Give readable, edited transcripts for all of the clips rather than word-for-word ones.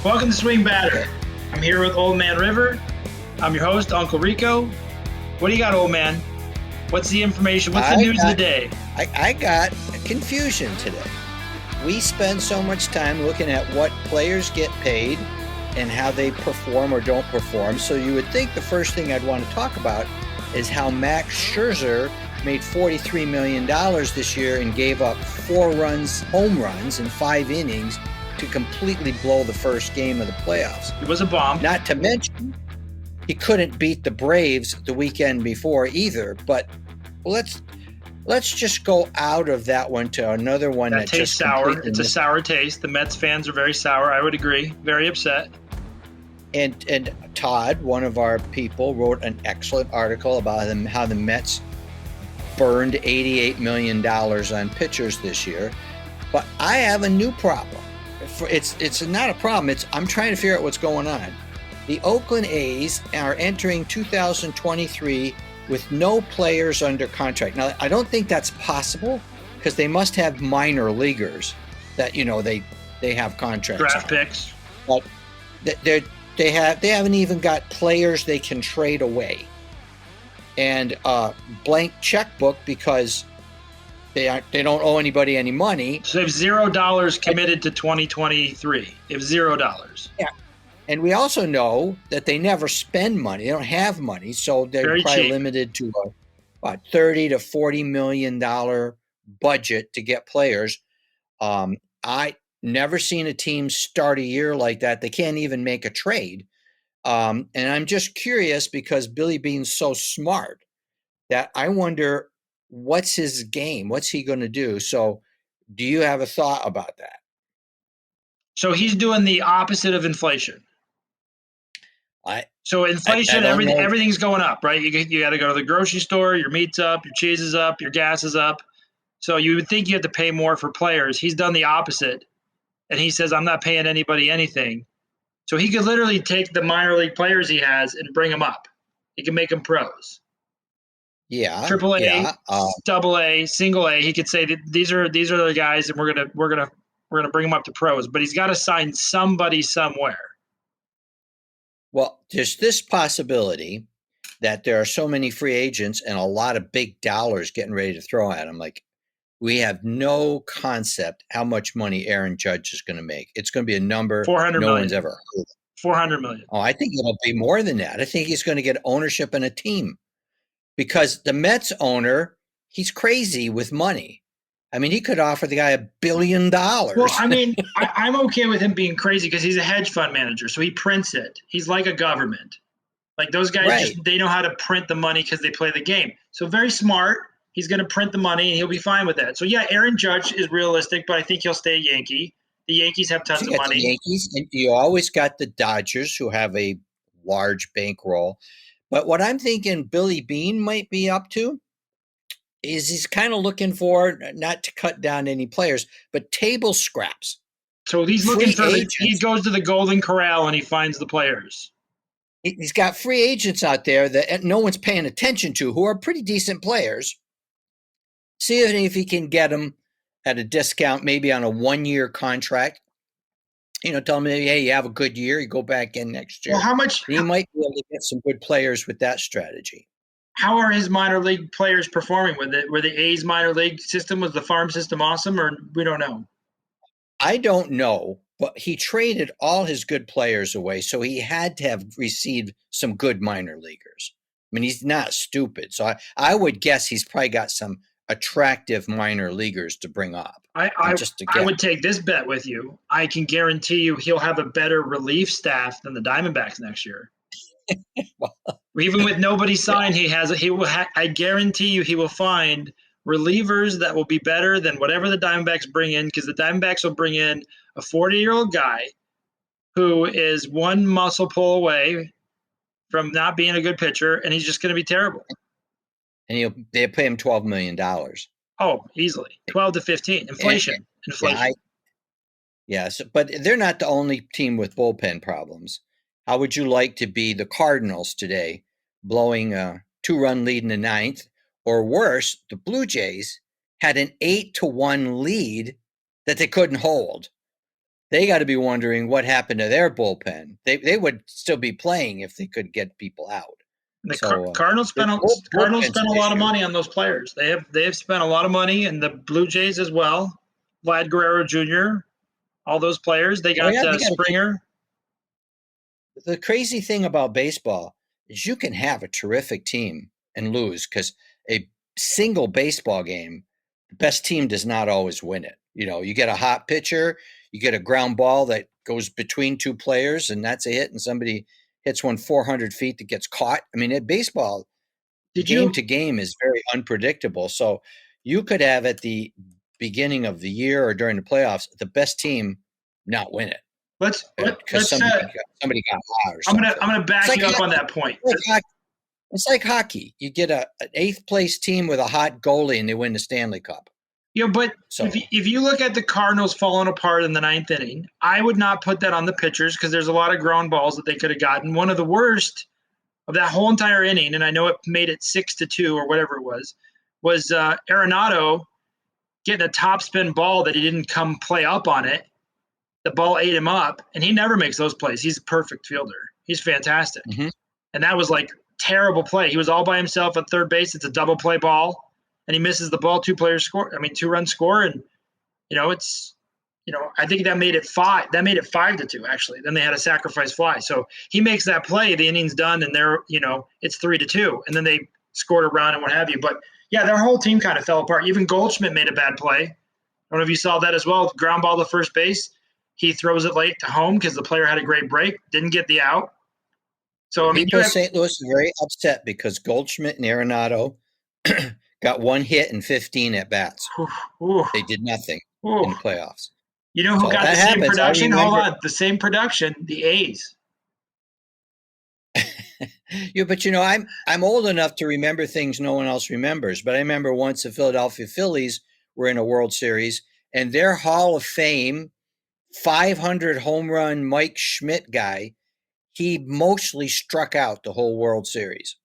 Welcome to SwingBadder. I'm here with Old Man River. I'm your host, Uncle Rico. What do you got, old man? What's the information? What's the news of the day? I got confusion today. We spend so much time looking at what players get paid and how they perform or don't perform. So you would think the first thing I'd want to talk about is how Max Scherzer made $43 million this year and gave up 4 home runs in 5 innings to completely blow the first game of the playoffs. It was a bomb. Not to mention, he couldn't beat the Braves the weekend before either. But let's just go out of that one to another one that tastes just sour. It's a sour taste. The Mets fans are very sour. I would agree. Very upset. And Todd, one of our people, wrote an excellent article about how the Mets burned $88 million on pitchers this year. But I have a new problem. It's not a problem. I'm trying to figure out what's going on. The Oakland A's are entering 2023 with no players under contract. Now, I don't think that's possible because they must have minor leaguers that they have contracts. Draft picks. But they haven't even got players they can trade away. And blank checkbook because they don't owe anybody any money. So they have $0 committed to 2023. They have $0. Yeah. And we also know that they never spend money. They don't have money. So they're Very probably cheap. limited to a $30 to $40 million budget to get players. I never seen a team start a year like that. They can't even make a trade. And I'm just curious because Billy Beane's so smart that I wonder what's his game? What's he going to do? So do you have a thought about that? So he's doing the opposite of inflation. Inflation, everything's going up, right? You got to go to the grocery store, your meat's up, your cheese is up, your gas is up. So you would think you have to pay more for players. He's done the opposite. And he says, I'm not paying anybody anything. So he could literally take the minor league players he has and bring them up. He can make them pros. Yeah. Triple A, double A, single A. He could say that these are the guys, and we're gonna bring them up to pros. But he's got to sign somebody somewhere. Well, there's this possibility that there are so many free agents and a lot of big dollars getting ready to throw at them. Like, we have no concept how much money Aaron Judge is going to make. It's going to be a number no one's ever heard of. $400 million. Oh, I think it'll be more than that. I think he's going to get ownership in a team because the Mets owner, he's crazy with money. I mean, he could offer the guy $1 billion. Well, I mean, I'm okay with him being crazy because he's a hedge fund manager, so he prints it. He's like a government. Like those guys, Right. They know how to print the money because they play the game. So very smart. He's going to print the money, and he'll be fine with that. So, yeah, Aaron Judge is realistic, but I think he'll stay a Yankee. The Yankees have tons of money. The Yankees, and you always got the Dodgers, who have a large bankroll. But what I'm thinking Billy Beane might be up to is he's kind of looking for, not to cut down any players, but table scraps. So he's looking for he goes to the Golden Corral and he finds the players. He's got free agents out there that no one's paying attention to who are pretty decent players. See if he can get them at a discount, maybe on a 1-year contract. Tell him, hey, you have a good year, you go back in next year. Well, how much? He might be able to get some good players with that strategy. How are his minor league players performing with it? Were the A's minor league system, was the farm system awesome, or we don't know? I don't know, but he traded all his good players away, so he had to have received some good minor leaguers. I mean, he's not stupid, so I would guess he's probably got some attractive minor leaguers to bring up. I would take this bet with you. I can guarantee you he'll have a better relief staff than the Diamondbacks next year. Well, even with nobody signed, I guarantee you he will find relievers that will be better than whatever the Diamondbacks bring in, because the Diamondbacks will bring in a 40-year-old guy who is one muscle pull away from not being a good pitcher, and he's just going to be terrible. And they'll pay him $12 million. Oh, easily. 12 to 15. Inflation. Yes, but they're not the only team with bullpen problems. How would you like to be the Cardinals today, blowing a 2-run lead in the 9th? Or worse, the Blue Jays had an 8-1 lead that they couldn't hold. they got to be wondering what happened to their bullpen. They would still be playing if they could get people out. The Cardinals spent a lot of money on those players. They have spent a lot of money, and the Blue Jays as well. Vlad Guerrero Jr., all those players. They got Springer. The crazy thing about baseball is you can have a terrific team and lose because a single baseball game, the best team does not always win it. You get a hot pitcher, you get a ground ball that goes between two players, and that's a hit, and somebody hits one 400 feet that gets caught. I mean, baseball, game to game is very unpredictable. So you could have at the beginning of the year or during the playoffs, the best team not win it. Somebody got hot or something. I'm gonna back you up on that point. It's like hockey. You get an 8th place team with a hot goalie and they win the Stanley Cup. But if you look at the Cardinals falling apart in the 9th inning, I would not put that on the pitchers because there's a lot of ground balls that they could have gotten. One of the worst of that whole entire inning, and I know it made it 6-2 or whatever it was Arenado getting a topspin ball that he didn't come play up on it. The ball ate him up, and he never makes those plays. He's a perfect fielder. He's fantastic. Mm-hmm. And that was like terrible play. He was all by himself at third base. It's a double play ball. And he misses the ball, 2-run score. And, I think that made it 5. That made it 5-2, actually. Then they had a sacrifice fly. So he makes that play. The inning's done, and it's 3-2. And then they scored a run and what have you. But, yeah, their whole team kind of fell apart. Even Goldschmidt made a bad play. I don't know if you saw that as well. Ground ball to first base. He throws it late to home because the player had a great break, didn't get the out. So, St. Louis is very upset because Goldschmidt and Arenado got 1 hit and 15 at bats. They did nothing in the playoffs. You know who got the same production? Hold on. The same production, the A's. But I'm old enough to remember things no one else remembers. But I remember once the Philadelphia Phillies were in a World Series, and their Hall of Fame 500 home run Mike Schmidt guy, he mostly struck out the whole World Series.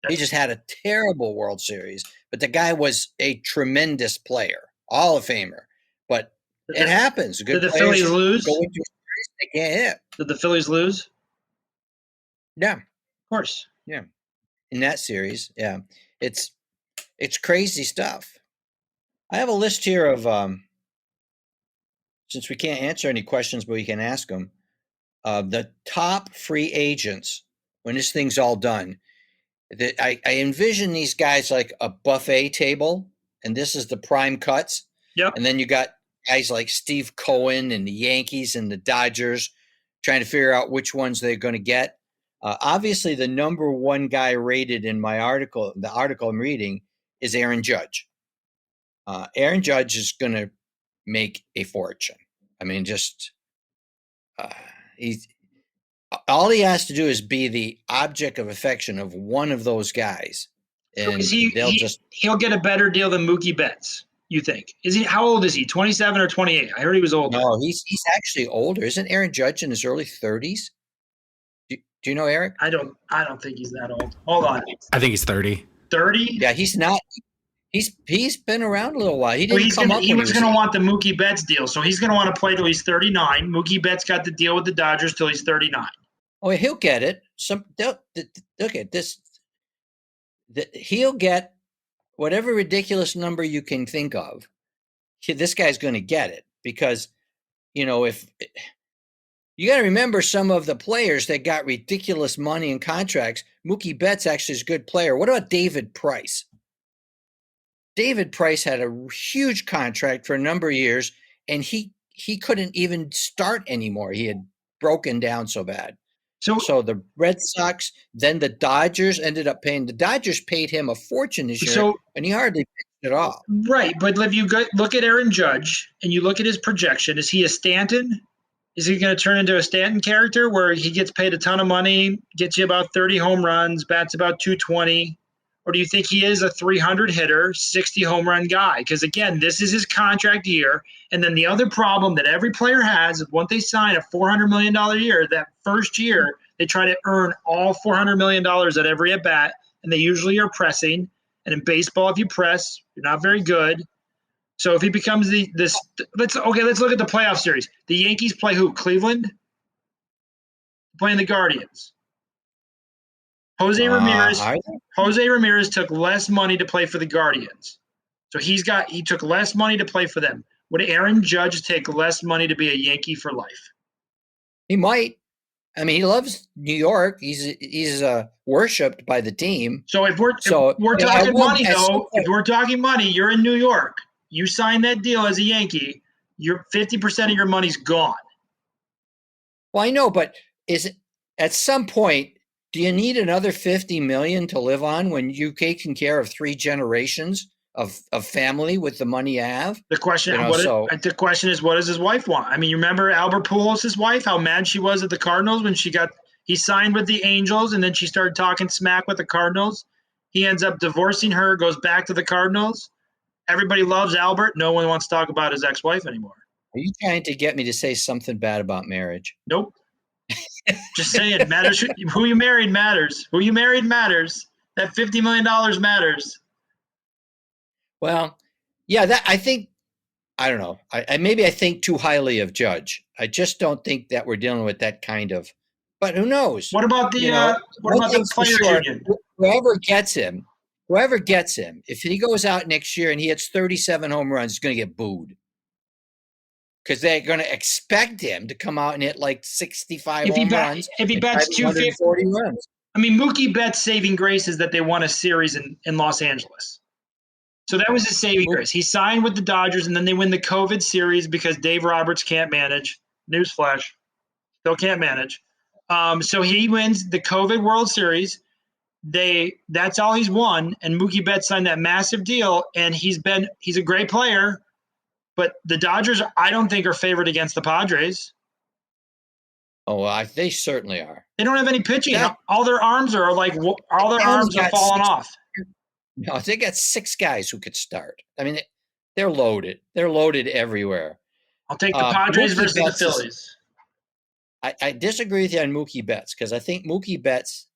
He just had a terrible World Series, but the guy was a tremendous player, Hall of Famer. But it happens. Did the Phillies lose? Go into a series, they can't hit. Did the Phillies lose? Yeah, of course. Yeah, in that series, yeah, it's crazy stuff. I have a list here of since we can't answer any questions, but we can ask them. The top free agents when this thing's all done. I envision these guys like a buffet table, and this is the prime cuts. Yep. And then you got guys like Steve Cohen and the Yankees and the Dodgers trying to figure out which ones they're going to get. Obviously, the number one guy rated in my article, the article I'm reading, is Aaron Judge. Aaron Judge is going to make a fortune. I mean, all he has to do is be the object of affection of one of those guys, and he'll get a better deal than Mookie Betts. You think? How old is he? 27 or 28? I heard he was older. No, he's actually older. Isn't Aaron Judge in his early 30s? Do you know Eric? I don't think he's that old. Hold on. I think he's 30. 30? Yeah, he's not. He's been around a little while. He was going to want the Mookie Betts deal, so he's going to want to play till he's 39. Mookie Betts got the deal with the Dodgers till he's 39. Oh, he'll get it. Look at this. He'll get whatever ridiculous number you can think of. This guy's going to get it because, if you got to remember some of the players that got ridiculous money and contracts. Mookie Betts actually is a good player. What about David Price? David Price had a huge contract for a number of years, and he couldn't even start anymore. He had broken down so bad. So the Red Sox, then the Dodgers ended up paying. The Dodgers paid him a fortune this year, and he hardly pitched at all. Right, but if you look at Aaron Judge and you look at his projection, is he a Stanton? Is he going to turn into a Stanton character where he gets paid a ton of money, gets you about 30 home runs, bats about 220? Or do you think he is a 300 hitter, 60 home run guy? Because, again, this is his contract year. And then the other problem that every player has is once they sign a $400 million year, that first year they try to earn all $400 million at every at-bat, and they usually are pressing. And in baseball, if you press, you're not very good. So if he becomes let's look at the playoff series. The Yankees play who? Cleveland? Playing the Guardians. Jose Ramirez took less money to play for the Guardians. So he took less money to play for them. Would Aaron Judge take less money to be a Yankee for life? He might. I mean, he loves New York. He's worshipped by the team. So if we're talking money, though, if we're talking money, you're in New York. You sign that deal as a Yankee. Your 50% of your money's gone. Well, I know, but at some point, do you need another $50 million to live on when you're taking care of 3 generations of family with the money you have? The question, the question is, what does his wife want? I mean, you remember Albert Pujols' wife, how mad she was at the Cardinals when he signed with the Angels, and then she started talking smack with the Cardinals. He ends up divorcing her, goes back to the Cardinals. Everybody loves Albert. No one wants to talk about his ex-wife anymore. Are you trying to get me to say something bad about marriage? Nope. Just saying, matters. Who you married matters. Who you married matters. That $50 million matters. Well, yeah, I don't know. Maybe I think too highly of Judge. I just don't think that we're dealing with that kind of. But who knows? What about the players union? Whoever gets him, if he goes out next year and he hits 37 home runs, he's going to get booed. Because they're going to expect him to come out and hit like 65 home runs. If he bets 240 runs. I mean, Mookie Betts' saving grace is that they won a series in Los Angeles. So that was his saving grace. He signed with the Dodgers, and then they win the COVID series because Dave Roberts can't manage. Newsflash. Still can't manage. So he wins the COVID World Series. That's all he's won, and Mookie Betts signed that massive deal, and he's a great player. But the Dodgers, I don't think, are favored against the Padres. Oh, they certainly are. They don't have any pitching. All their arms are falling off. No, they got 6 guys who could start. I mean, they're loaded. They're loaded everywhere. I'll take the Padres versus the Phillies. I disagree with you on Mookie Betts because I think Mookie Betts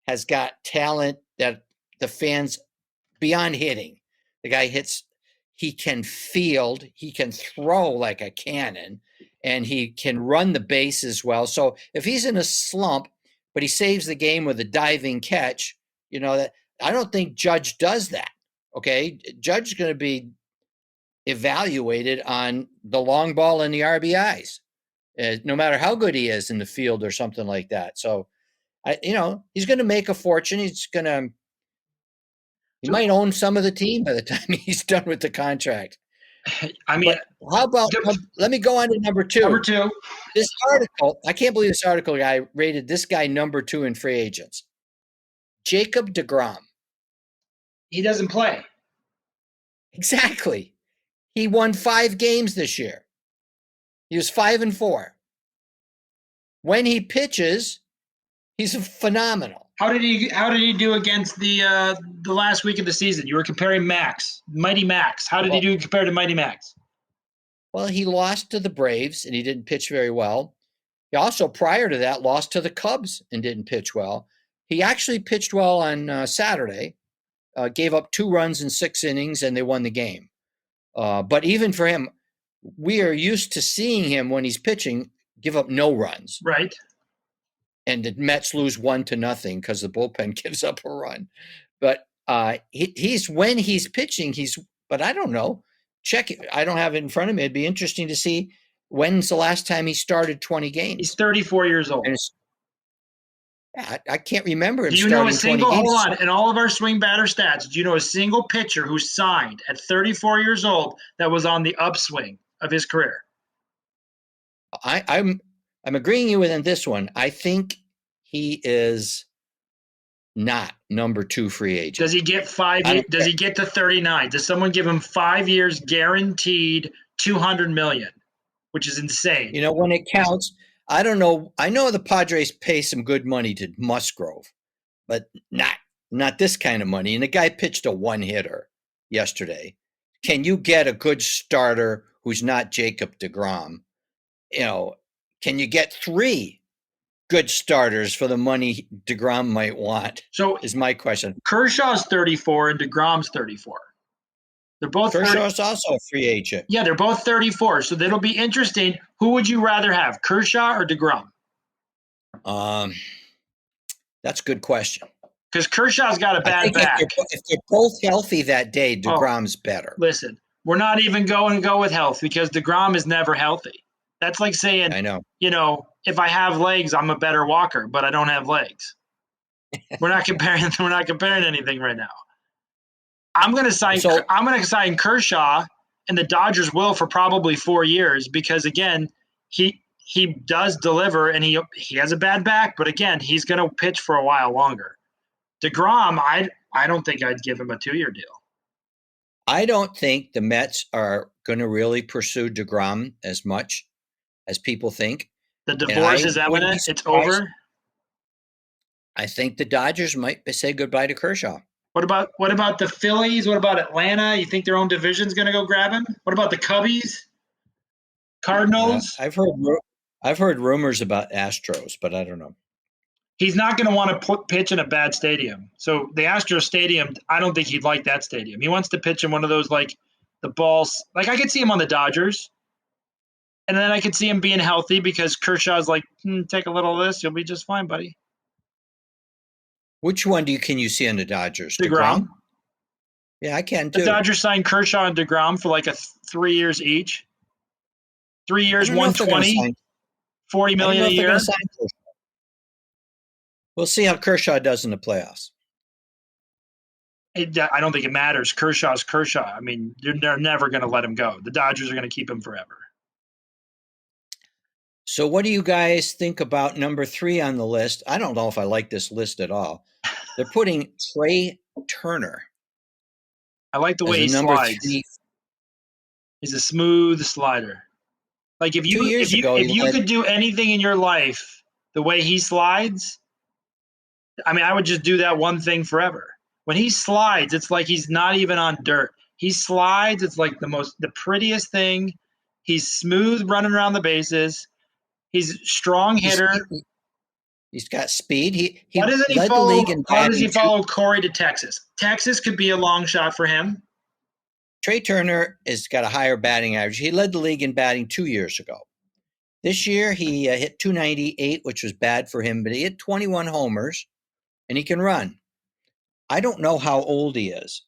has got talent that the fans, beyond hitting, the guy hits. He can field, he can throw like a cannon, and he can run the bases well. So if he's in a slump, but he saves the game with a diving catch, that I don't think Judge does that. Okay, Judge is going to be evaluated on the long ball and the RBIs, no matter how good he is in the field or something like that. So, he's going to make a fortune. He might own some of the team by the time he's done with the contract. I mean, but how about let me go on to number 2. Number 2. This article, I can't believe this article guy rated this guy number 2 in free agents. Jacob Degrom. He doesn't play. Exactly. He won 5 games this year. He was 5-4. When he pitches, he's phenomenal. How did he do against the last week of the season? You were comparing Mighty Max. How did he do compared to Mighty Max? Well, he lost to the Braves, and he didn't pitch very well. He also, prior to that, lost to the Cubs and didn't pitch well. He actually pitched well on Saturday, gave up 2 runs in 6 innings, and they won the game. But even for him, we are used to seeing him when he's pitching give up no runs. Right. And the Mets lose 1-0 because the bullpen gives up a run. But he's when he's pitching, but I don't know. Check it. I don't have it in front of me. It'd be interesting to see when's the last time he started 20 games. He's 34 years old. I can't remember him. Do you know a single, hold on, in all of our SwingBadder stats, do you know a single pitcher who signed at 34 years old that was on the upswing of his career? I'm agreeing with you on this one. I think he is not number 2 free agent. Does he get 5 years? Does he get to 39? Does someone give him 5 years guaranteed $200 million, which is insane? When it counts, I don't know. I know the Padres pay some good money to Musgrove, but not this kind of money. And the guy pitched a 1-hitter yesterday. Can you get a good starter who's not Jacob Degrom? Can you get 3 good starters for the money Degrom might want? So is my question. Kershaw's 34 and Degrom's 34. They're both Kershaw's also a free agent. Yeah, they're both 34, so that'll be interesting. Who would you rather have, Kershaw or Degrom? That's a good question. Because Kershaw's got a bad back. If they're both healthy that day, DeGrom's better. Listen, we're not even going to go with health because DeGrom is never healthy. That's like saying, I know. If I have legs, I'm a better walker, but I don't have legs. We're not comparing anything right now. I'm going to sign Kershaw, and the Dodgers will for probably 4 years because again, he does deliver and he has a bad back, but again, he's going to pitch for a while longer. DeGrom, I don't think I'd give him a 2-year deal. I don't think the Mets are going to really pursue DeGrom as much as people think. The divorce is evident. It's over. I think the Dodgers might say goodbye to Kershaw. What about the Phillies? What about Atlanta? You think their own division's going to go grab him? What about the Cubbies? Cardinals? I've heard rumors about Astros, but I don't know. He's not going to want to pitch in a bad stadium. So the Astros stadium, I don't think he'd like that stadium. He wants to pitch in one of those like the balls. Like I could see him on the Dodgers. And then I could see him being healthy because Kershaw's like, take a little of this. You'll be just fine, buddy. Which one can you see on the Dodgers? DeGrom? Yeah, I can too. The Dodgers signed Kershaw and DeGrom for like 3 years each. 3 years, 120, $40 million a year. We'll see how Kershaw does in the playoffs. I don't think it matters. Kershaw's Kershaw. I mean, they're never going to let him go. The Dodgers are going to keep him forever. So what do you guys think about number 3 on the list? I don't know if I like this list at all. They're putting Trey Turner. I like the way he slides. 3. He's a smooth slider. Like if you could do anything in your life the way he slides, I mean, I would just do that one thing forever. When he slides, it's like he's not even on dirt. He slides, it's like the prettiest thing. He's smooth running around the bases. He's a strong hitter. He's got speed. How does he follow Corey to Texas? Texas could be a long shot for him. Trey Turner has got a higher batting average. He led the league in batting 2 years ago. This year, he hit .298, which was bad for him, but he hit 21 homers, and he can run. I don't know how old he is.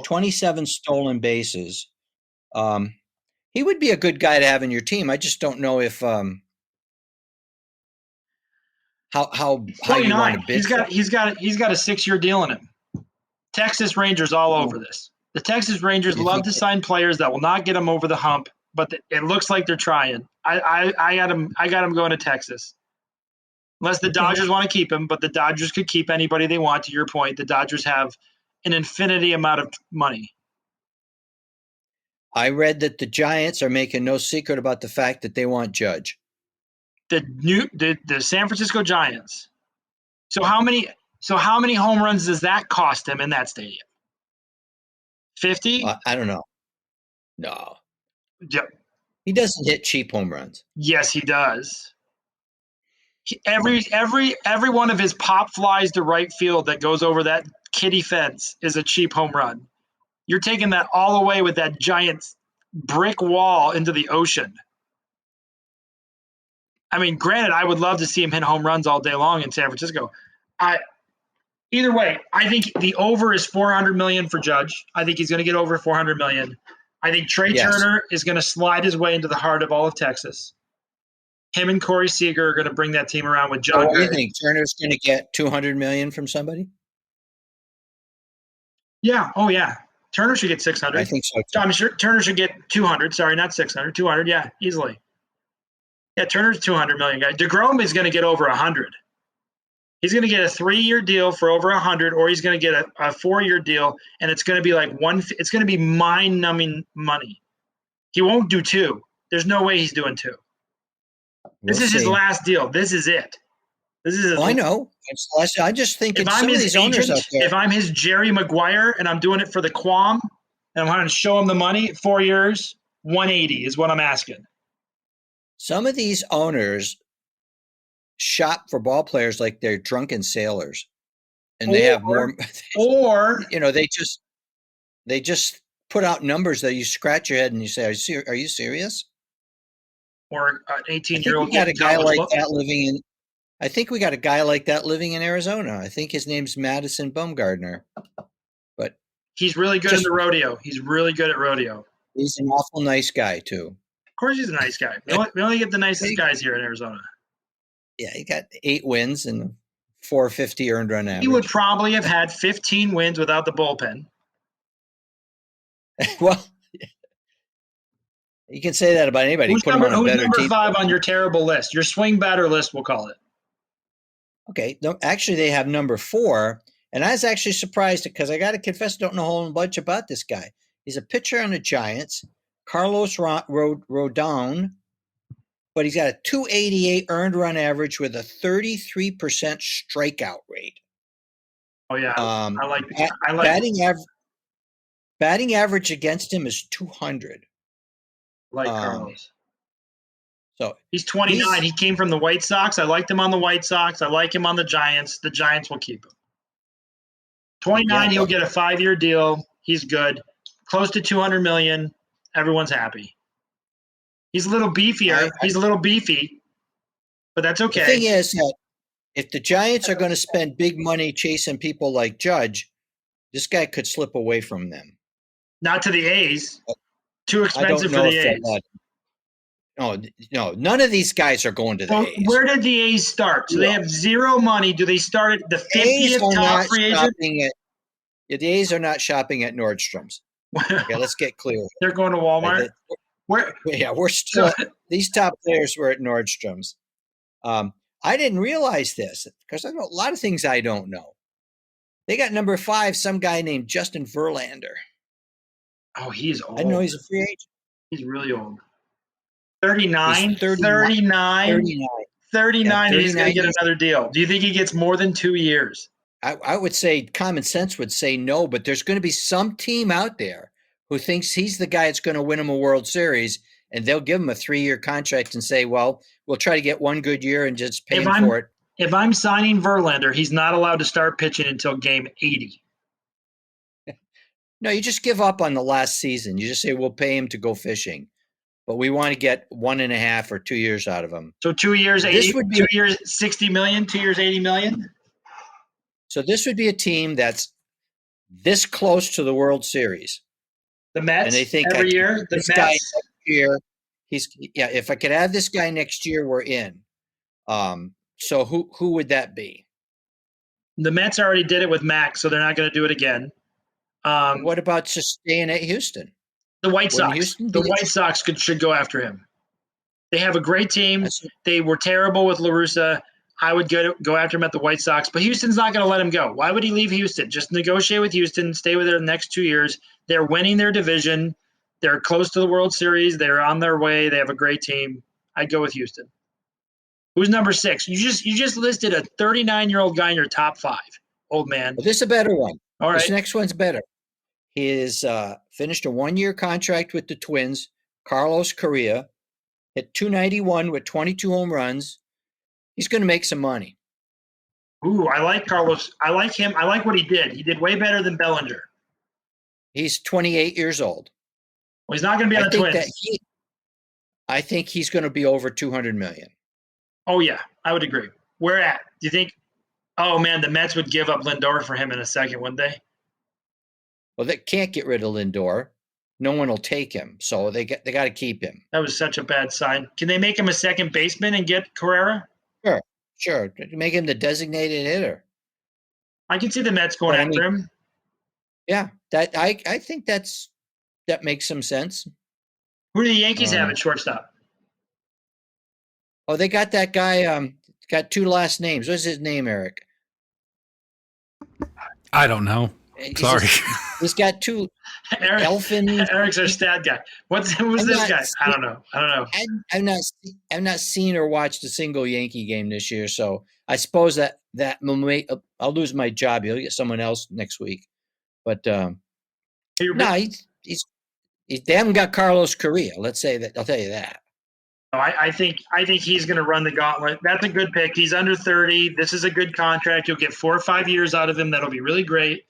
27 stolen bases. He would be a good guy to have in your team. I just don't know if how you want to bid. He's got a 6-year deal in him. Texas Rangers all over this. The Texas Rangers love to sign players that will not get them over the hump, but it looks like they're trying. I got him going to Texas. Unless the Dodgers want to keep him, but the Dodgers could keep anybody they want. To your point, the Dodgers have an infinity amount of money. I read that the Giants are making no secret about the fact that they want Judge. The San Francisco Giants. So how many home runs does that cost him in that stadium? 50? I don't know. No. Yep. He doesn't hit cheap home runs. Yes, he does. Every one of his pop flies to right field that goes over that kitty fence is a cheap home run. You're taking that all the way with that giant brick wall into the ocean. I mean, granted, I would love to see him hit home runs all day long in San Francisco. Either way, I think the over is $400 million for Judge. I think he's going to get over $400 million. I think Trey Turner is going to slide his way into the heart of all of Texas. Him and Corey Seager are going to bring that team around with John. What do you think? Turner's going to get $200 million from somebody? Yeah. Oh, yeah. Turner should get 600. I think so too. I'm sure Turner should get 200. Sorry, not 600. 200. Yeah, easily. Yeah, Turner's $200 million guy. Degrom is going to get over 100. He's going to get a 3-year deal for over 100, or he's going to get a 4-year deal, and it's going to be like it's going to be mind-numbing money. He won't do 2. There's no way he's doing 2. This is his last deal. This is it. I know. I just think if I'm his agent, if I'm his Jerry Maguire and I'm doing it for the Quam, and I'm going to show him the money, 4 years, 180 is what I'm asking. Some of these owners shop for ball players like they're drunken sailors, and they have more. Or they just put out numbers that you scratch your head and you say, "Are you serious?" Or an 18-year-old got a guy like look. that living in. I think we got a guy like that living in Arizona. I think his name's Madison Bumgardner. But he's really good in the rodeo. He's really good at rodeo. He's an awful nice guy too. Of course, he's a nice guy. We only get the nicest guys here in Arizona. Yeah, he got 8 wins and 450 earned run average. He would probably have had 15 wins without the bullpen. Well, you can say that about anybody. Who's number 5 on your terrible list? Your swing batter list, we'll call it. Okay. No, actually, they have number 4. And I was actually surprised because I got to confess, I don't know a whole bunch about this guy. He's a pitcher on the Giants, Carlos Rodon, but he's got a 288 earned run average with a 33% strikeout rate. Oh, yeah. I like batting average against him is 200. Like Carlos. So he's 29. He came from the White Sox. I liked him on the White Sox. I like him on the Giants. The Giants will keep him. 29, he'll get a 5-year deal. He's good. Close to $200 million. Everyone's happy. He's a little beefier. He's a little beefy, but that's okay. The thing is that if the Giants are going to spend big money chasing people like Judge, this guy could slip away from them. Not to the A's. Too expensive for the A's. No, none of these guys are going to the A's. Where did the A's start? So they have zero money. Do they start at the 50th top free agent? The A's are not shopping at Nordstrom's. Okay, let's get clear. They're going to Walmart? We're still – these top players were at Nordstrom's. I didn't realize this because I know a lot of things I don't know. They got number 5, some guy named Justin Verlander. Oh, he's old. I know he's a free agent. He's really old. 39? He's 39? 39, and he's going to get another deal. Do you think he gets more than 2 years? I would say common sense would say no, but there's going to be some team out there who thinks he's the guy that's going to win him a World Series, and they'll give him a 3-year contract and say, well, we'll try to get one good year and just pay him for it. If I'm signing Verlander, he's not allowed to start pitching until game 80. No, you just give up on the last season. You just say, we'll pay him to go fishing, but we want to get 1.5 or 2 years out of him. So 2 years, 80, 2 years, 60 million, 2 years, 80 million. So this would be a team that's this close to the World Series. The Mets, and they think every year. The Mets. Guy next year, if I could have this guy next year, we're in. So who would that be? The Mets already did it with Max, so they're not going to do it again. What about just staying at Houston? The White Sox. The White Sox should go after him. They have a great team. They were terrible with La Russa. I would go after him at the White Sox, but Houston's not going to let him go. Why would he leave Houston? Just negotiate with Houston, stay with them the next 2 years. They're winning their division. They're close to the World Series. They're on their way. They have a great team. I'd go with Houston. Who's number 6? You just listed a 39-year-old guy in your top 5, old man. Well, this is a better one. All right. This next one's better. He is finished a 1-year contract with the Twins, Carlos Correa, hit .291 with 22 home runs. He's going to make some money. Ooh, I like Carlos. I like him. I like what he did. He did way better than Bellinger. He's 28 years old. Well, he's not going to be on the Twins. I think he's going to be over $200 million. Oh, yeah. I would agree. Where at? Do you think – oh, man, the Mets would give up Lindor for him in a second, wouldn't they? Well, they can't get rid of Lindor. No one will take him, so they got to keep him. That was such a bad sign. Can they make him a second baseman and get Correa? Sure. Make him the designated hitter. I can see the Mets going after him. Yeah, I think that makes some sense. Who do the Yankees have at shortstop? Oh, they got that guy. Got 2 last names. What's his name, Eric? I don't know. Sorry. He's got 2. Eric's our stat guy. Who's this guy? I don't know. I've not seen or watched a single Yankee game this year, so I suppose that I'll lose my job. He'll get someone else next week. But no, they haven't got Carlos Correa. Let's say that. I'll tell you that. I think he's going to run the gauntlet. That's a good pick. He's under 30. This is a good contract. You'll get 4 or 5 years out of him. That'll be really great.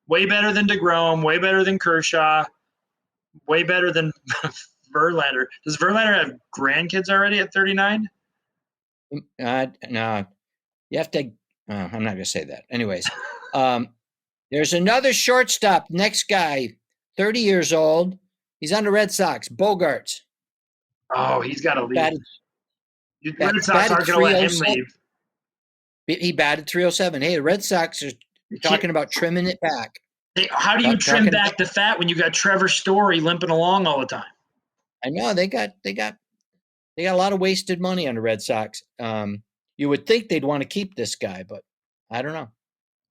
Way better than Degrom. Way better than Kershaw. Way better than Verlander. Does Verlander have grandkids already at 39? No, you have to. I'm not going to say that. Anyways, there's another shortstop. Next guy, 30 years old. He's on the Red Sox. Bogarts. Oh, he's got to leave. Red Sox batted aren't going to let him leave. He batted 307. Hey, the Red Sox are talking about trimming it back. How do you trim back the fat when you got Trevor Story limping along all the time? I know they got a lot of wasted money on the Red Sox. You would think they'd want to keep this guy, but I don't know.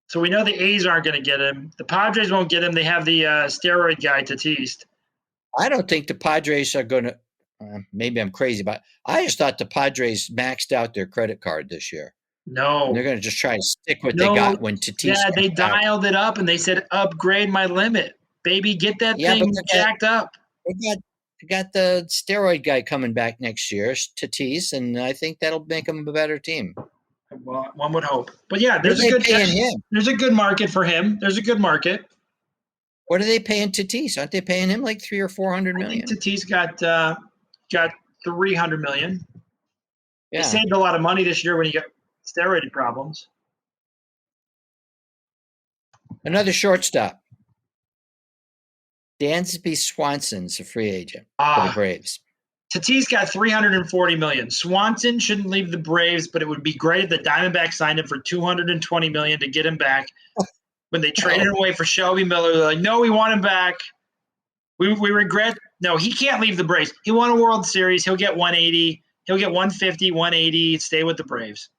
So we know the A's aren't going to get him. The Padres won't get him. They have the steroid guy, Tatis. I don't think the Padres are going to. Maybe I'm crazy, but I just thought the Padres maxed out their credit card this year. No. And they're going to just try to stick what they got when Tatis. Yeah, they dialed it up and they said, upgrade my limit. Baby, get that thing jacked up. They got the steroid guy coming back next year, Tatis, and I think that'll make them a better team. Well, one would hope. But yeah, there's a good market for him. There's a good market. What are they paying Tatis? Aren't they paying him like $300 or $400 million? I think Tatis got $300 million. Yeah. They saved a lot of money this year when he got steroid problems. Another shortstop. Dansby Swanson's a free agent for the Braves. Tatis got $340 million. Swanson shouldn't leave the Braves, but it would be great if the Diamondbacks signed him for $220 million to get him back. When they traded him away for Shelby Miller, they're like, no, we want him back. We regret. No, he can't leave the Braves. He won a World Series. He'll get 180. He'll get 150, 180. Stay with the Braves.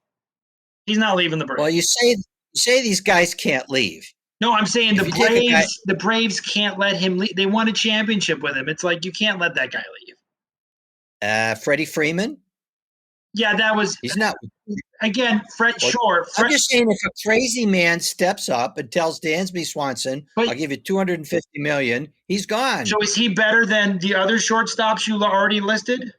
He's not leaving the Braves. Well, you say these guys can't leave. No, I'm saying the Braves can't let him leave. They won a championship with him. It's like you can't let that guy leave. Freddie Freeman? Yeah, that was – he's not – again, sure. I'm just saying if a crazy man steps up and tells Dansby Swanson, I'll give you $250 million, he's gone. So is he better than the other shortstops you already listed?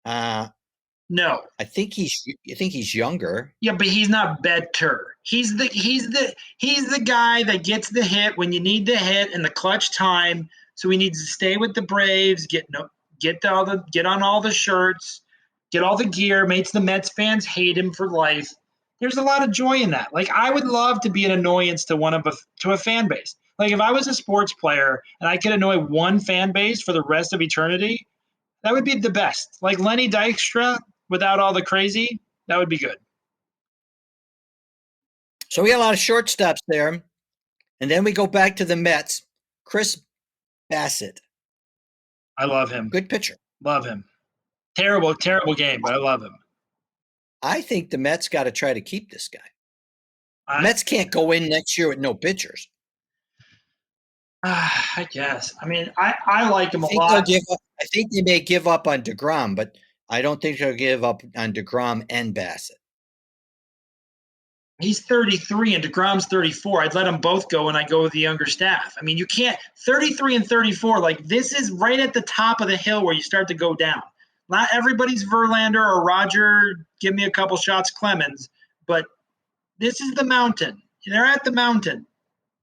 No. I think he's younger. Yeah, but he's not better. He's the guy that gets the hit when you need the hit in the clutch time. So he needs to stay with the Braves, get on all the shirts, get all the gear, makes the Mets fans hate him for life. There's a lot of joy in that. Like, I would love to be an annoyance to a fan base. Like, if I was a sports player and I could annoy one fan base for the rest of eternity, that would be the best. Like Lenny Dykstra, without all the crazy, that would be good. So we got a lot of shortstops there. And then we go back to the Mets. Chris Bassett. I love him. Good pitcher. Love him. Terrible game, but I love him. I think the Mets got to try to keep this guy. Mets can't go in next year with no pitchers. I guess. I mean, I like him a lot. I think they may give up on Degrom, but I don't think they'll give up on Degrom and Bassett. He's 33 and DeGrom's 34. I'd let them both go and I go with the younger staff. I mean, you can't – 33 and 34, like this is right at the top of the hill where you start to go down. Not everybody's Verlander or Roger, give me a couple shots Clemens, but this is the mountain. They're at the mountain.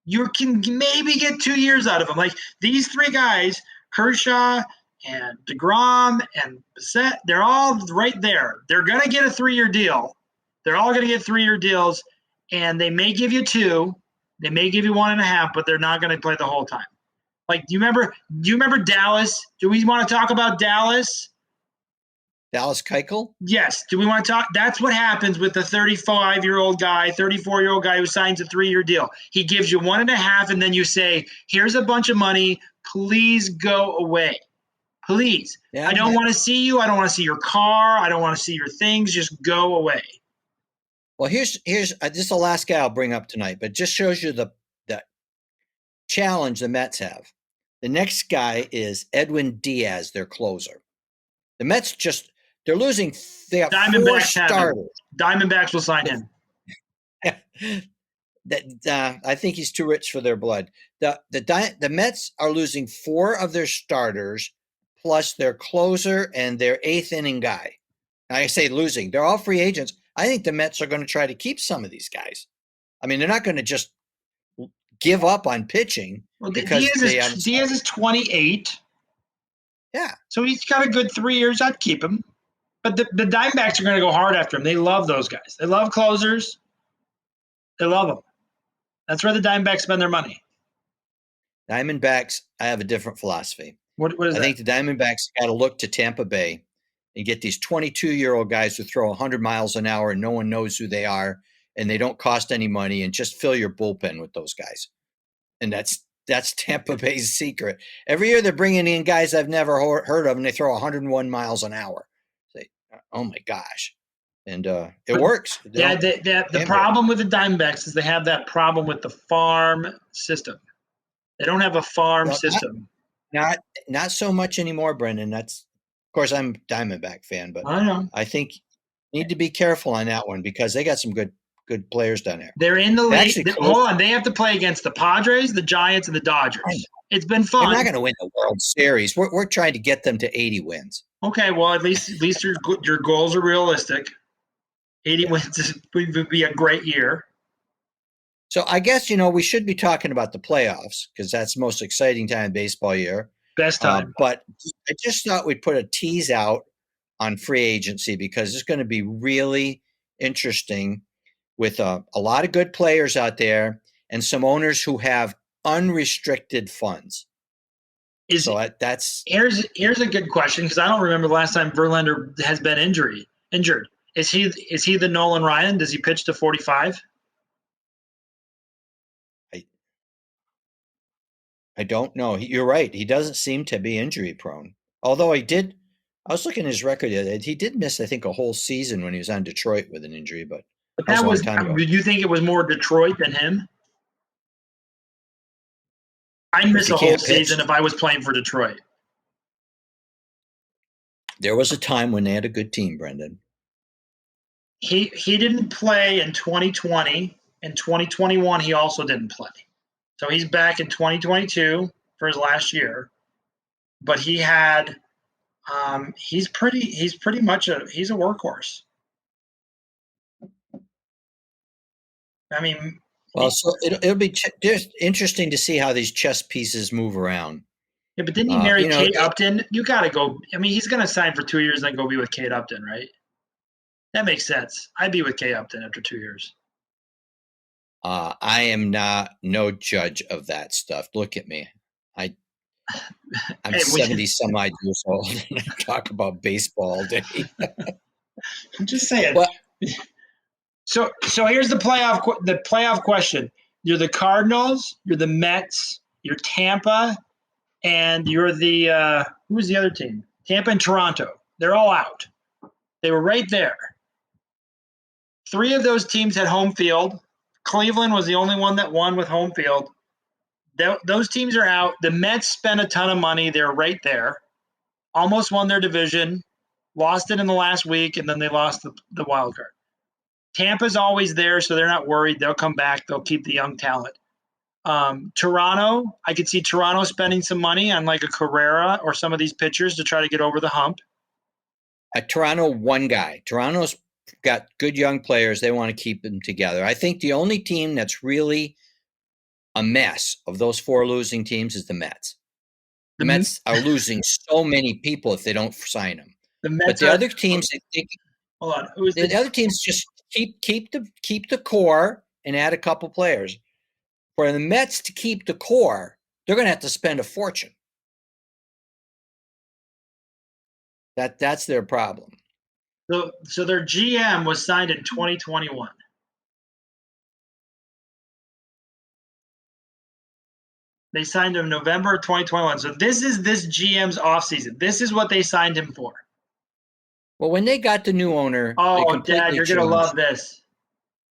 You can maybe get 2 years out of them. Like these three guys, Kershaw and DeGrom and Bassett, they're all right there. They're going to get a 3-year deal. They're all going to get 3-year deals, and they may give you 2. They may give you 1.5, but they're not going to play the whole time. Like, do you remember Dallas? Do we want to talk about Dallas? Dallas Keuchel? Yes. Do we want to talk? That's what happens with the 35-year-old guy, 34-year-old guy who signs a 3-year deal. He gives you 1.5, and then you say, here's a bunch of money. Please go away. Please. Yeah, I don't want to see you. I don't want to see your car. I don't want to see your things. Just go away. Well, here's this is the last guy I'll bring up tonight, but it just shows you the challenge the Mets have. The next guy is Edwin Diaz, their closer. The Mets they're losing. They have Diamondbacks 4 starters. Diamondbacks will sign him. I think he's too rich for their blood. The Mets are losing 4 of their starters plus their closer and their 8th inning guy. I say losing. They're all free agents. I think the Mets are going to try to keep some of these guys. I mean, they're not going to just give up on pitching because Diaz is 28. Yeah. So he's got a good 3 years. I'd keep him. But the Diamondbacks are going to go hard after him. They love those guys. They love closers. They love them. That's where the Diamondbacks spend their money. Diamondbacks, I have a different philosophy. What is that? I think the Diamondbacks got to look to Tampa Bay and get these 22-year-old guys who throw 100 miles an hour and no one knows who they are and they don't cost any money, and just fill your bullpen with those guys. And that's Tampa Bay's secret. Every year they're bringing in guys I've never heard of, and they throw 101 miles an hour. Say, oh my gosh. And it works. The problem with the Diamondbacks is they have that problem with the farm system. They don't have a farm system. Not so much anymore, Brendan. Of course, I'm a Diamondback fan, but I know. I think you need to be careful on that one because they got some good players down there. They're in the league. Hold on. They have to play against the Padres, the Giants, and the Dodgers. It's been fun. They're not going to win the World Series. We're trying to get them to 80 wins. Okay, well, at least your goals are realistic. 80 wins would be a great year. So I guess, we should be talking about the playoffs because that's the most exciting time of baseball year. Best time. But I just thought we'd put a tease out on free agency because it's going to be really interesting with a lot of good players out there and some owners who have unrestricted funds. Here's a good question because I don't remember the last time Verlander has been injured. Is he the Nolan Ryan? Does he pitch to 45? I don't know. You're right. He doesn't seem to be injury prone. Although I was looking at his record. He did miss, I think, a whole season when he was on Detroit with an injury, but that was a long time ago. Did you think it was more Detroit than him? I'd miss a whole season if I was playing for Detroit. There was a time when they had a good team, Brendan. He didn't play in 2020. In 2021, he also didn't play. So he's back in 2022 for his last year. But he had he's pretty much a workhorse. I mean, well, so it'll be just interesting to see how these chess pieces move around. Yeah, but didn't he marry Kate Upton? You got to go. I mean, he's going to sign for 2 years and then go be with Kate Upton, right? That makes sense. I'd be with Kate Upton after 2 years. I am no judge of that stuff. Look at me. I'm 70 some odd years old and I talk about baseball all day. I'm just saying. Well, so here's the playoff question. You're the Cardinals, you're the Mets, you're Tampa, and you're the who was the other team? Tampa and Toronto. They're all out. They were right there. 3 of those teams had home field. Cleveland was the only one that won with home field. Those teams are out. The Mets spent a ton of money. They're right there. Almost won their division. Lost it in the last week, and then they lost the wild card. Tampa's always there, so they're not worried. They'll come back. They'll keep the young talent. Toronto, I could see Toronto spending some money on like a Correa or some of these pitchers to try to get over the hump. Toronto, one guy. Toronto's got good young players. They want to keep them together. I think the only team that's really a mess of those 4 losing teams is the Mets. The Mets are losing so many people if they don't sign them. But the other teams, hold on. The other teams just keep the core and add a couple players. For the Mets to keep the core, they're going to have to spend a fortune. That's their problem. So their GM was signed in 2021. They signed him November of 2021. So this is this GM's offseason. This is what they signed him for. Well, when they got the new owner, oh, Dad, you're going to love this.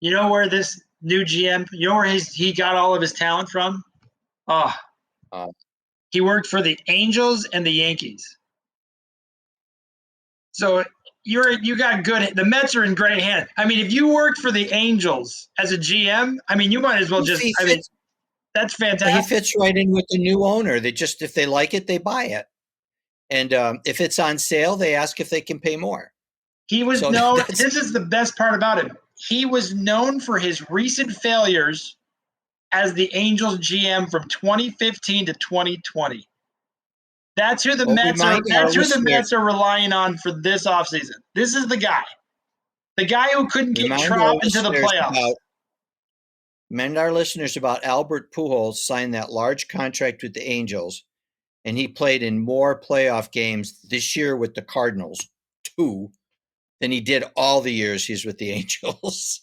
You know where this new GM, you know where he got all of his talent from? He worked for the Angels and the Yankees. So you got good. The Mets are in great hands. I mean, if you worked for the Angels as a GM, I mean, you might as well just. I mean, that's fantastic. He fits right in with the new owner. They just, if they like it, they buy it, and if it's on sale, they ask if they can pay more. He was known. This is the best part about him. He was known for his recent failures as the Angels GM from 2015 to 2020. That's who the Mets are. That's who the Mets are relying on for this offseason. This is the guy who couldn't get Trout into the playoffs. Remind our listeners about Albert Pujols signed that large contract with the Angels, and he played in more playoff games this year with the Cardinals, 2, than he did all the years he's with the Angels.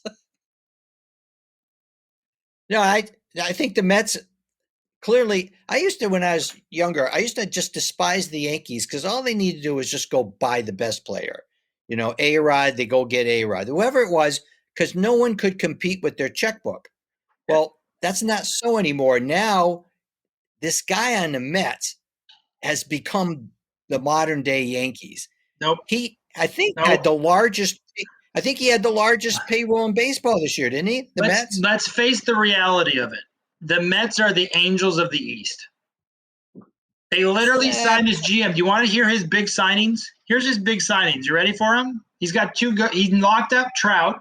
No, I think the Mets clearly. I used to, when I was younger, I used to just despise the Yankees because all they need to do is just go buy the best player. A-Rod, they go get A-Rod, whoever it was, because no one could compete with their checkbook. Well, that's not so anymore. Now, this guy on the Mets has become the modern day Yankees. Nope. I think he had the largest payroll in baseball this year, didn't he? Mets? Let's face the reality of it. The Mets are the Angels of the East. They literally signed his GM. Do you want to hear his big signings? Here's his big signings. You ready for him? He's got 2 he locked up Trout,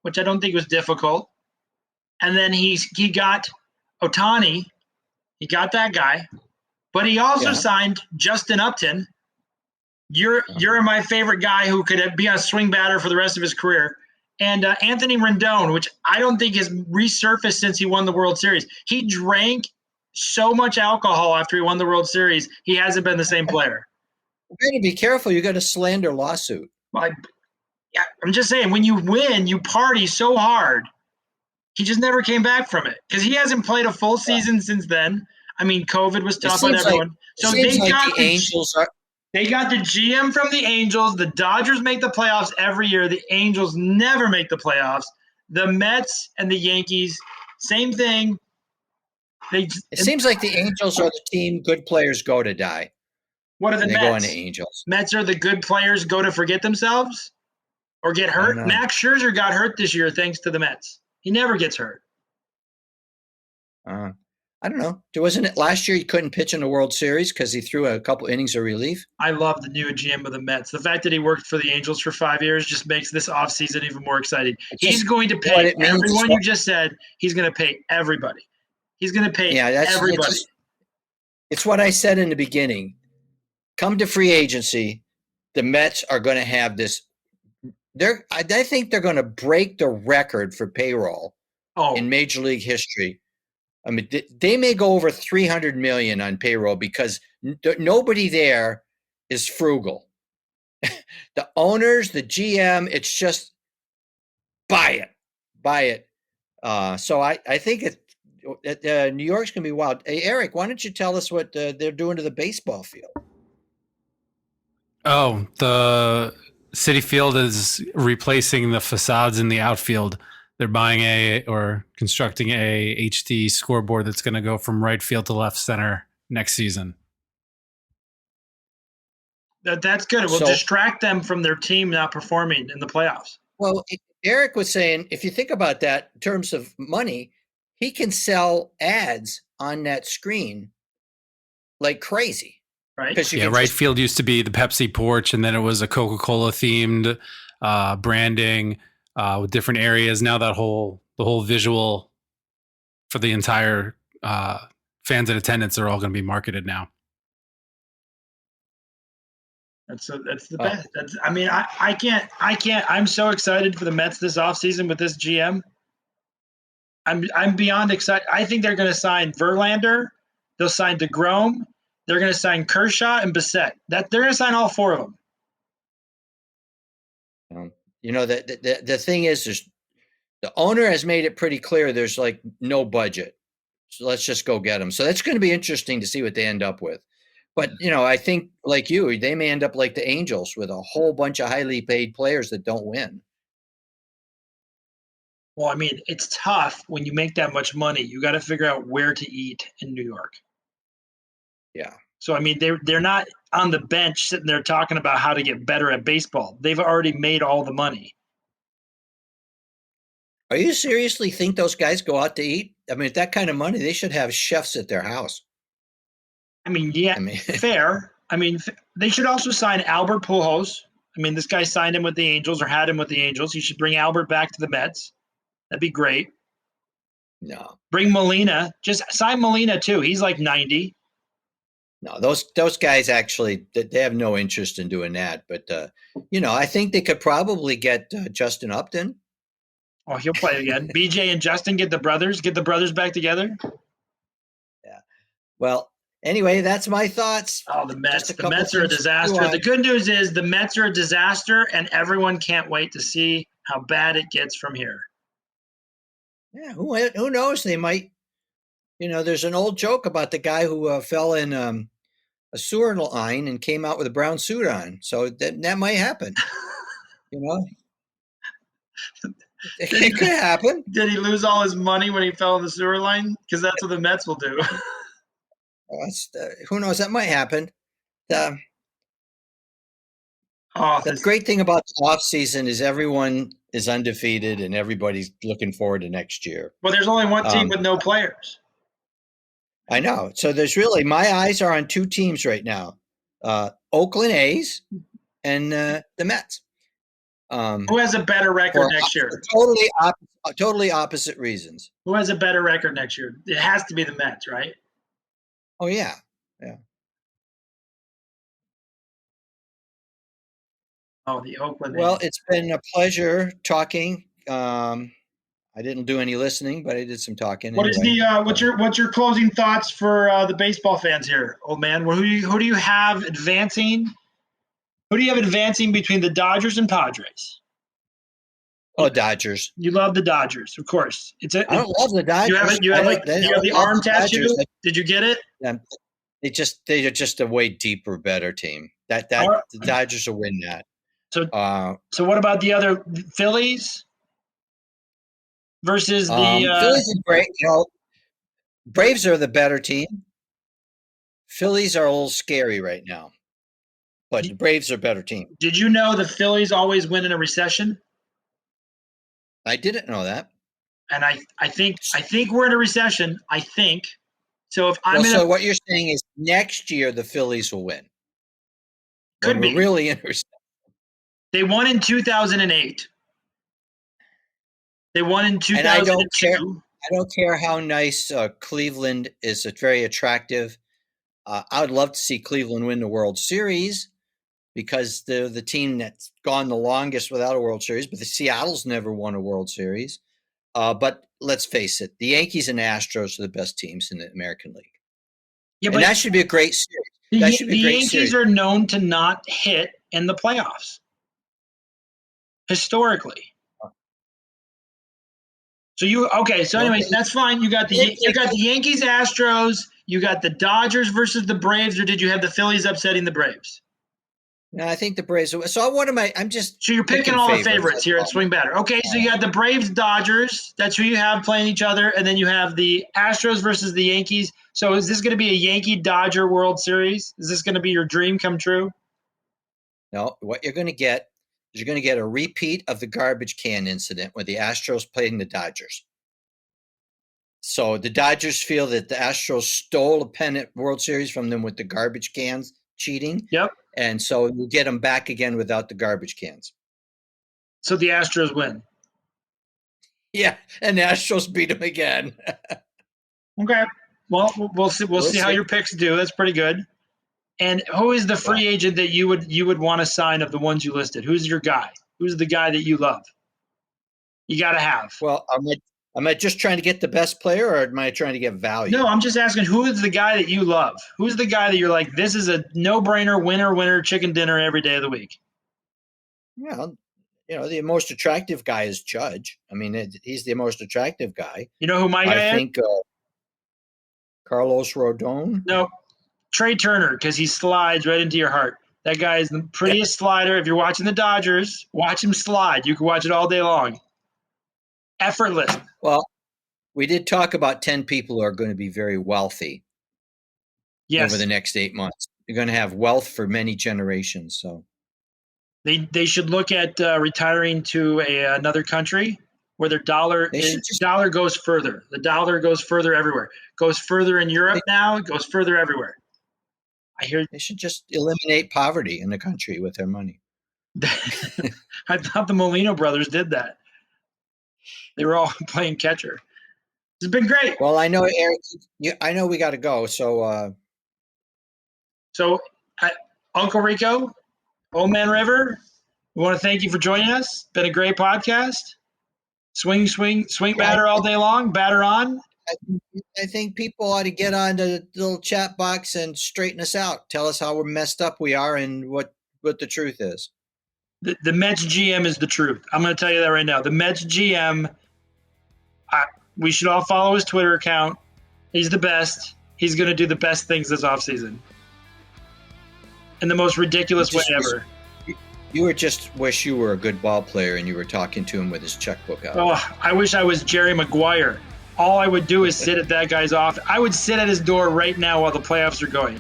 which I don't think was difficult. And then he got Ohtani. He got that guy. But he also signed Justin Upton. You're my favorite guy who could be on SwingBadder for the rest of his career. And Anthony Rendon, which I don't think has resurfaced since he won the World Series. He drank so much alcohol after he won the World Series, he hasn't been the same player. You got to be careful. You got a slander lawsuit. I'm just saying, when you win, you party so hard. He just never came back from it because he hasn't played a full season since then. I mean, COVID was tough on everyone. They got the GM from the Angels. The Dodgers make the playoffs every year. The Angels never make the playoffs. The Mets and the Yankees, same thing. It seems like the Angels are the team good players go to die. What are the Mets? They go into Angels. Mets are the good players go to forget themselves or get hurt. Max Scherzer got hurt this year thanks to the Mets. He never gets hurt. I don't know. Wasn't it last year he couldn't pitch in the World Series because he threw a couple innings of relief? I love the new GM of the Mets. The fact that he worked for the Angels for 5 years just makes this offseason even more exciting. He's going to pay everyone you just said. He's going to pay everybody. He's going to pay everybody. It's what I said in the beginning. Come to free agency, the Mets are going to have this. I think they're going to break the record for payroll in Major League history. I mean, they may go over $300 million on payroll because nobody there is frugal. The owners, the GM, it's just buy it. So I think New York's going to be wild. Hey, Eric, why don't you tell us what they're doing to the baseball field? Oh, the Citi Field is replacing the facades in the outfield. They're buying constructing a HD scoreboard that's going to go from right field to left center next season. That's good. It will distract them from their team not performing in the playoffs. Well, Eric was saying, if you think about that in terms of money, he can sell ads on that screen like crazy. Right? Yeah, right field used to be the Pepsi porch, and then it was a Coca-Cola themed branding with different areas. Now the whole visual for the entire fans in attendance are all going to be marketed now. That's the best. I can't. I'm so excited for the Mets this offseason with this GM. I'm beyond excited. I think they're going to sign Verlander. They'll sign Degrom. They're going to sign Kershaw and Bissett. They're going to sign all 4 of them. The thing is, the owner has made it pretty clear there's like no budget. So let's just go get them. So that's going to be interesting to see what they end up with. But, I think like you, they may end up like the Angels with a whole bunch of highly paid players that don't win. Well, I mean, it's tough when you make that much money. You got to figure out where to eat in New York. Yeah. So, I mean, they're not on the bench sitting there talking about how to get better at baseball. They've already made all the money. Are you seriously think those guys go out to eat? I mean, with that kind of money, they should have chefs at their house. I mean, fair. I mean, they should also sign Albert Pujols. I mean, this guy signed him with the Angels or had him with the Angels. You should bring Albert back to the Mets. That'd be great. No. Bring Molina. Just sign Molina too. He's like 90. No, those guys actually, they have no interest in doing that. But, I think they could probably get Justin Upton. Oh, he'll play again. BJ and Justin get the brothers back together. Yeah. Well, anyway, that's my thoughts. Oh, the Mets. Just The Mets are a disaster. The good news is the Mets are a disaster, and everyone can't wait to see how bad it gets from here. Yeah, who knows? They might. There's an old joke about the guy who fell in a sewer line and came out with a brown suit on. So that might happen. It could happen. Did he lose all his money when he fell in the sewer line? Because that's what the Mets will do. Who knows? That might happen. The this great thing about the offseason is everyone is undefeated and everybody's looking forward to next year. Well, there's only one team with no players. I know. So there's really, my eyes are on two teams right now, Oakland A's and the Mets. Who has a better record next year? Totally opposite reasons. Who has a better record next year? It has to be the Mets, right? Oh, yeah. Yeah. Oh, the Oakland A's. Well, it's been a pleasure talking. I didn't do any listening, but I did some talking. What is what's your closing thoughts for the baseball fans here, old man? Who do you have advancing? Who do you have advancing between the Dodgers and Padres? Oh, Dodgers. You love the Dodgers, of course. I don't love the Dodgers. You have the arm tattoo? Did you get it? They're just a way deeper, better team. The Dodgers will win that. So what about the other Phillies versus the Phillies are great. Braves are the better team. Phillies are a little scary right now, but the Braves are a better team. Did you know the Phillies always win in a recession? I didn't know that. And I think we're in a recession. I think so. So what you're saying is next year the Phillies will win. Could be really in a recession. They won in 2008. They won in 2002. I don't care how nice Cleveland is. It's very attractive. I would love to see Cleveland win the World Series because they're the team that's gone the longest without a World Series. But the Seattle's never won a World Series. But let's face it, the Yankees and Astros are the best teams in the American League. Yeah, but that should be a great series. The Yankees are known to not hit in the playoffs. Historically. So anyways, that's fine. You got the Yankees, Astros, you got the Dodgers versus the Braves, or did you have the Phillies upsetting the Braves? No, I think the Braves. So what am I? I'm just. So you're picking all the favorites here at SwingBadder. Okay, so you got the Braves, Dodgers. That's who you have playing each other, and then you have the Astros versus the Yankees. So is this going to be a Yankee Dodger World Series? Is this going to be your dream come true? No, what you're going to get. You're going to get a repeat of the garbage can incident where the Astros played the Dodgers. So the Dodgers feel that the Astros stole a pennant World Series from them with the garbage cans cheating. Yep. And so you get them back again without the garbage cans. So the Astros win. Yeah, and the Astros beat them again. Okay. Well, we'll see. We'll see how your picks do. That's pretty good. And who is the free agent that you would want to sign of the ones you listed? Who's your guy? Who's the guy that you love? You got to have. Well, am I just trying to get the best player, or am I trying to get value? No, I'm just asking who is the guy that you love? Who's the guy that you're like, this is a no-brainer, winner, chicken dinner every day of the week? Well, the most attractive guy is Judge. I mean, he's the most attractive guy. You know who my guy is? I think Carlos Rodon. No. Trey Turner, because he slides right into your heart. That guy is the prettiest slider. If you're watching the Dodgers, watch him slide. You can watch it all day long. Effortless. Well, we did talk about 10 people who are going to be very wealthy over the next 8 months. They're going to have wealth for many generations. So they should look at retiring to another country where their dollar goes further. The dollar goes further everywhere. Goes further in Europe now. It goes further everywhere. I hear they should just eliminate poverty in the country with their money. I thought the Molino brothers did that. They were all playing catcher. It's been great. Well, I know, Eric. I know we got to go. So, Uncle Rico, Old Man River, we want to thank you for joining us. Been a great podcast. Swing, batter all day long. Batter on. I think people ought to get on the little chat box and straighten us out. Tell us how messed up we are and what the truth is. The Mets GM is the truth. I'm going to tell you that right now. The Mets GM, we should all follow his Twitter account. He's the best. He's going to do the best things this offseason. In the most ridiculous way ever. You were just wish you were a good ball player and you were talking to him with his checkbook out. Oh, I wish I was Jerry Maguire. All I would do is sit at that guy's office. I would sit at his door right now while the playoffs are going.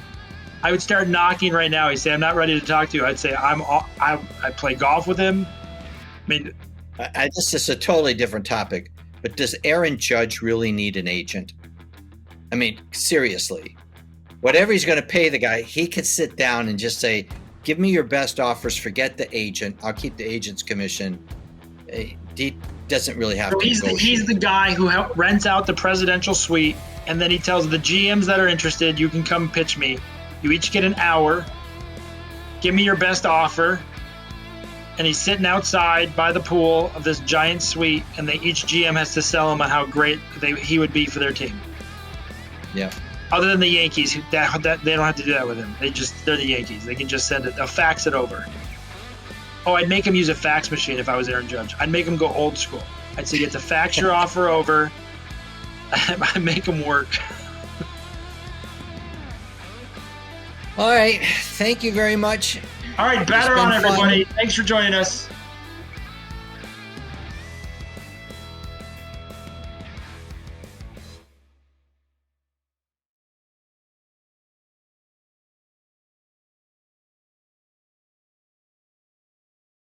I would start knocking right now. He'd say, I'm not ready to talk to you. I'd say, I play golf with him. I mean, this is a totally different topic, but does Aaron Judge really need an agent? I mean, seriously, whatever he's going to pay the guy, he could sit down and just say, give me your best offers. Forget the agent. I'll keep the agent's commission. He doesn't really have to negotiate. He's the guy who rents out the presidential suite, and then he tells the GMs that are interested, you can come pitch me. You each get an hour. Give me your best offer. And he's sitting outside by the pool of this giant suite, and each GM has to sell him on how great he would be for their team. Yeah. Other than the Yankees, they don't have to do that with him. They're the Yankees. They can just they'll fax it over. Oh, I'd make him use a fax machine if I was Aaron Judge. I'd make him go old school. I'd say, you have to fax your offer over. I'd make him work. All right. Thank you very much. All right, batter on, everybody. Thanks for joining us.